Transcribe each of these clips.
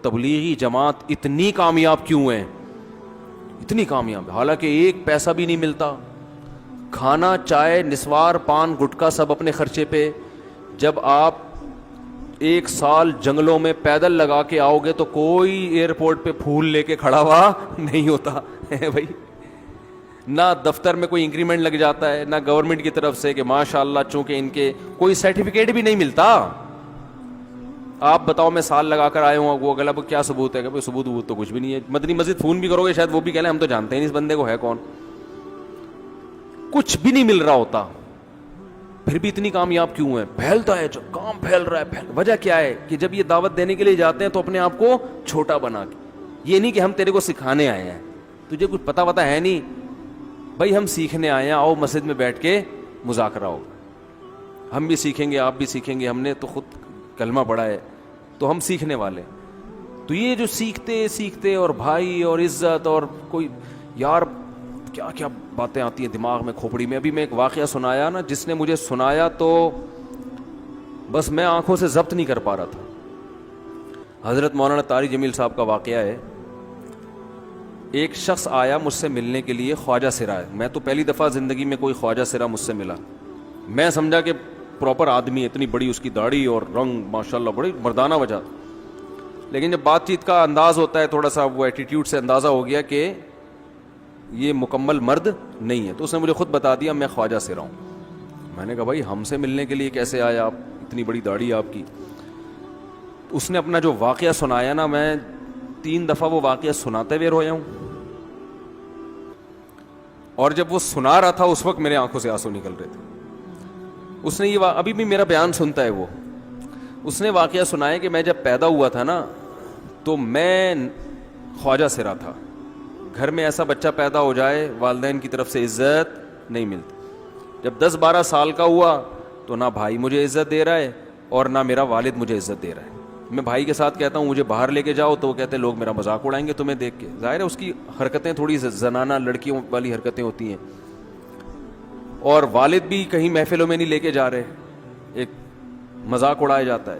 تبلیغی جماعت اتنی کامیاب کیوں ہے؟ اتنی کامیاب، حالانکہ ایک پیسہ بھی نہیں ملتا، کھانا چائے نسوار پان گٹکا سب اپنے خرچے پہ. جب آپ ایک سال جنگلوں میں پیدل لگا کے آؤ گے تو کوئی ایئرپورٹ پہ پھول لے کے کھڑا ہوا نہیں ہوتا ہے بھائی. نہ دفتر میں کوئی انکریمنٹ لگ جاتا ہے، نہ گورنمنٹ کی طرف سے کہ ماشاء اللہ چونکہ ان کے کوئی سرٹیفکیٹ بھی نہیں ملتا. آپ بتاؤ میں سال لگا کر آئے ہوں، وہ اگلا کیا ثبوت ہے؟ کہ ثبوت تو کچھ بھی نہیں ہے. مدنی مسجد فون بھی کرو گے شاید وہ بھی کہہ لیں ہم تو جانتے ہیں نہیں اس بندے کو ہے کون. کچھ بھی نہیں مل رہا ہوتا، پھر بھی اتنی کامیاب کیوں ہے؟ پھیلتا ہے، جو کام پھیل رہا ہے. وجہ کیا ہے؟ کہ جب یہ دعوت دینے کے لیے جاتے ہیں تو اپنے آپ کو چھوٹا بنا کے، یہ نہیں کہ ہم تیرے کو سکھانے آئے ہیں، تجھے کچھ پتا وتا ہے نہیں بھائی، ہم سیکھنے آئے ہیں، آؤ مسجد میں بیٹھ کے مذاکرہ ہو، ہم بھی سیکھیں گے آپ بھی سیکھیں گے، ہم نے تو خود کلمہ پڑھا ہے تو ہم سیکھنے والے. تو یہ جو سیکھتے اور بھائی اور عزت اور کوئی یار کیا کیا باتیں آتی ہیں دماغ میں کھوپڑی میں. ابھی میں ایک واقعہ سنایا نا، جس نے مجھے سنایا تو بس میں آنکھوں سے ضبط نہیں کر پا رہا تھا. حضرت مولانا طاری جمیل صاحب کا واقعہ ہے. ایک شخص آیا مجھ سے ملنے کے لیے، خواجہ سرا ہے. میں تو پہلی دفعہ زندگی میں کوئی خواجہ سرا مجھ سے ملا. میں سمجھا کہ پراپر آدمی، اتنی بڑی اس کی داڑھی اور رنگ ماشاءاللہ بڑی مردانہ وجہ. لیکن جب بات چیت کا انداز ہوتا ہے تھوڑا سا، وہ ایٹیٹیوڈ سے اندازہ ہو گیا کہ یہ مکمل مرد نہیں ہے. تو اس نے مجھے خود بتا دیا میں خواجہ سرا ہوں. میں نے کہا بھائی ہم سے ملنے کے لیے کیسے آیا آپ، اتنی بڑی داڑھی آپ کی. اس نے اپنا جو واقعہ سنایا نا، میں 3 دفعہ وہ واقعہ سناتے ہوئے رویا ہوں. اور جب وہ سنا رہا تھا اس وقت میرے آنکھوں سے آنسو نکل رہے تھے. اس نے یہ ابھی بھی میرا بیان سنتا ہے وہ. اس نے واقعہ سنایا کہ میں جب پیدا ہوا تھا نا تو میں خواجہ سرا تھا. گھر میں ایسا بچہ پیدا ہو جائے والدین کی طرف سے عزت نہیں ملتی. جب 10-12 سال کا ہوا تو نہ بھائی مجھے عزت دے رہا ہے اور نہ میرا والد مجھے عزت دے رہا ہے. میں بھائی کے ساتھ کہتا ہوں مجھے باہر لے کے جاؤ تو وہ کہتے ہیں لوگ میرا مذاق اڑائیں گے تمہیں دیکھ کے. ظاہر ہے اس کی حرکتیں تھوڑی زنانہ لڑکیوں والی حرکتیں ہوتی ہیں. اور والد بھی کہیں محفلوں میں نہیں لے کے جا رہے، ایک مذاق اڑایا جاتا ہے.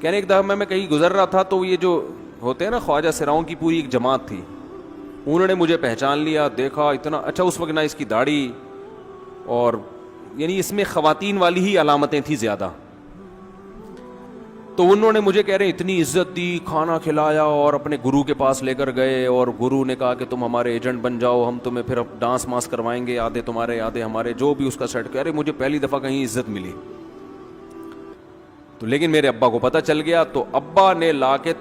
کہنے ایک دفعہ میں کہیں گزر رہا تھا تو یہ جو ہوتے ہیں نا خواجہ سراؤں کی پوری ایک جماعت تھی، انہوں نے مجھے پہچان لیا، دیکھا اتنا اچھا. اس وقت نہ اس کی داڑھی اور یعنی اس میں خواتین والی ہی علامتیں تھیں زیادہ. تو انہوں نے مجھے کہہ رہے ہیں اتنی عزت دی، کھانا کھلایا اور اپنے گرو کے پاس لے کر گئے. اور گرو نے کہا کہ تم ہمارے ایجنٹ بن جاؤ، ہم تمہیں پھر ڈانس ماس کروائیں گے، آدھے تمہارے آدھے ہمارے، جو بھی اس کا سیٹ. کہہ رہے مجھے پہلی دفعہ کہیں عزت ملی. تو لیکن میرے ابا کو پتہ چل گیا تو ابا نے لا کے